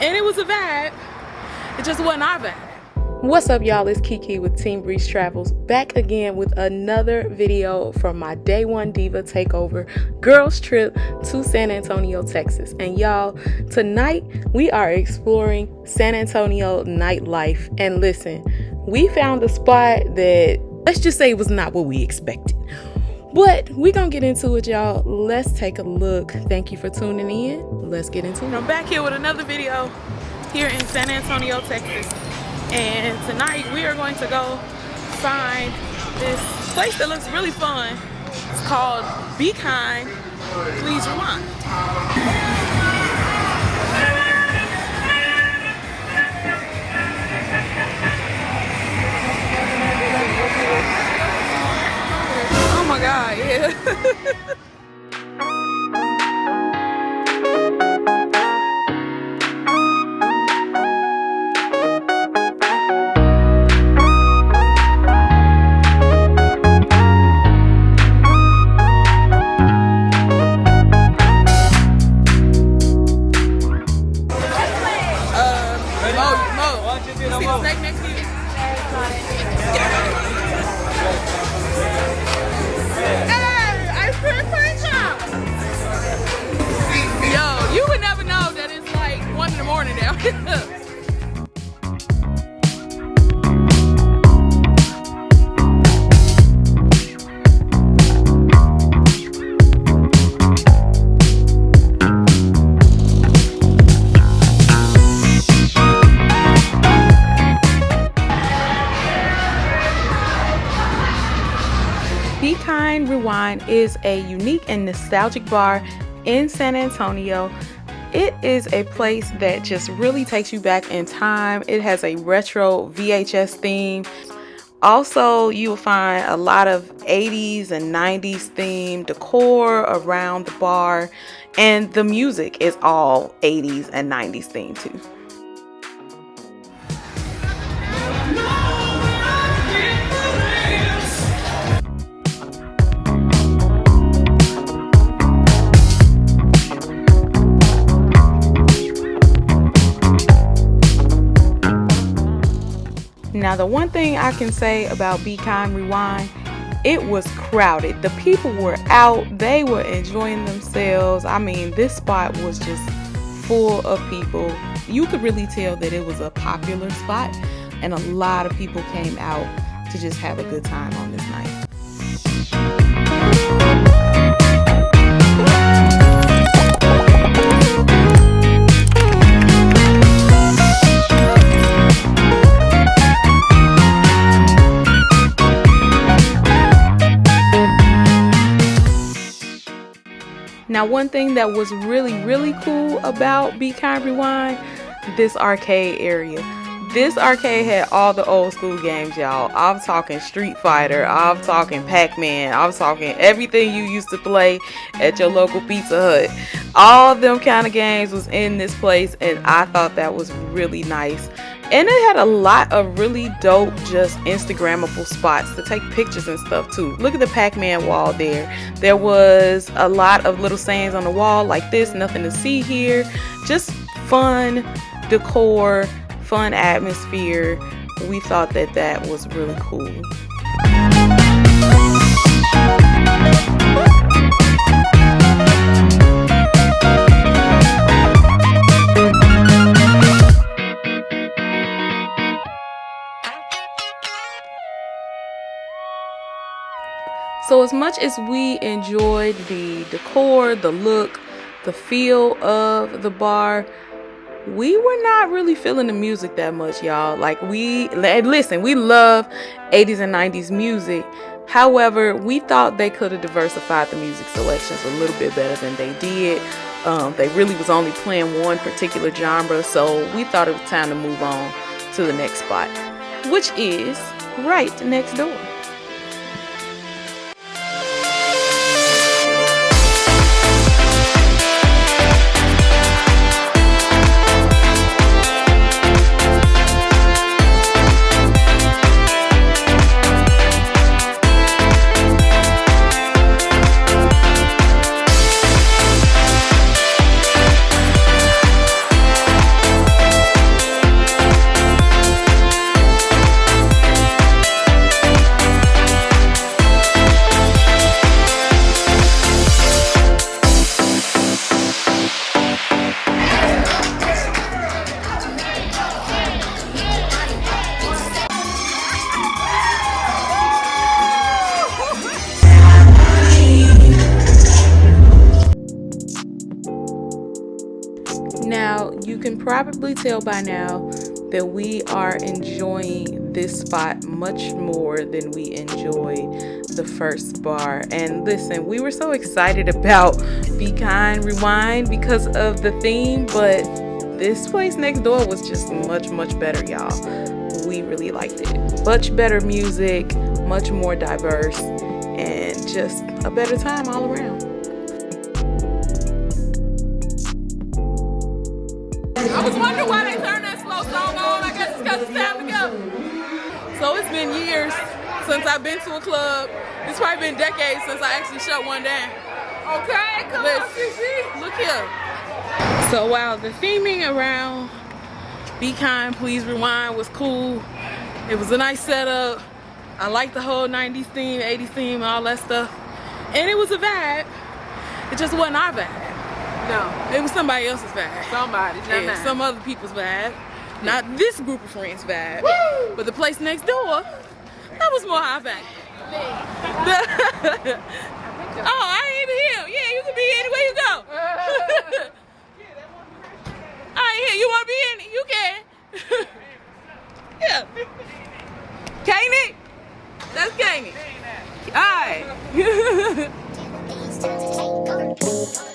and it was a vibe. It just wasn't our vibe. What's up, y'all? It's KeKe with Team Reese Travels, back again with another video from my Day One Diva Takeover girls trip to San Antonio, Texas. And y'all, tonight we are exploring San Antonio nightlife. And listen, we found a spot that, let's just say, it was not what we expected. But we're gonna get into it, y'all. Let's take a look. Thank you for tuning in. Let's get into it. I'm back here with another video here in San Antonio, Texas. And tonight we are going to go find this place that looks really fun. It's called Be Kind, Please Rewind. Oh my God, yeah. Be Kind Rewind is a unique and nostalgic bar in San Antonio. It is a place that just really takes you back in time. It has a retro VHS theme. Also, you'll find a lot of 80s and 90s themed decor around the bar, and the music is all 80s and 90s themed too. Now, the one thing I can say about Be Kind Rewind, it was crowded. The people were out. They were enjoying themselves. I mean, this spot was just full of people. You could really tell that it was a popular spot, and a lot of people came out to just have a good time on this night. Now, one thing that was really cool about Be Kind Rewind, this arcade area. This arcade had all the old school games, y'all. I'm talking Street Fighter, I'm talking Pac-Man, I'm talking everything you used to play at your local Pizza Hut. All of them kind of games was in this place, and I thought that was really nice. And it had a lot of really dope, just Instagrammable spots to take pictures and stuff too. Look at the Pac-Man wall there. There was a lot of little sayings on the wall like this, nothing to see here. Just fun decor, fun atmosphere. We thought that that was really cool. So as much as we enjoyed the decor, the look, the feel of the bar, we were not really feeling the music that much, y'all. Like, listen, we love 80s and 90s music. However, we thought they could have diversified the music selections a little bit better than they did. They really was only playing one particular genre, so we thought it was time to move on to the next spot, which is right next door. can probably tell by now that we are enjoying this spot much more than we enjoyed the first bar. And listen, we were so excited about Be Kind Rewind because of the theme, but this place next door was just much better, y'all. We really liked it. Much better music, much more diverse, and just a better time all around. I was wondering why they turned that slow song on. I guess it's because it's time to go. So it's been years since I've been to a club. It's probably been decades since I actually shut one down. Okay, come on, KeKe. Look here. So wow, the theming around Be Kind, Please Rewind was cool. It was a nice setup. I liked the whole 90s theme, 80s theme, and all that stuff. And it was a vibe. It just wasn't our vibe. No, it was somebody else's vibe. Somebody's, not mine. Some other people's vibe. Not this group of friends' vibe. Woo! But the place next door, that was more our vibe. Oh, I ain't even here. Yeah, you can be anywhere you go. I ain't here. You want to be in? You can. Yeah. KeKe? That's KeKe. All right.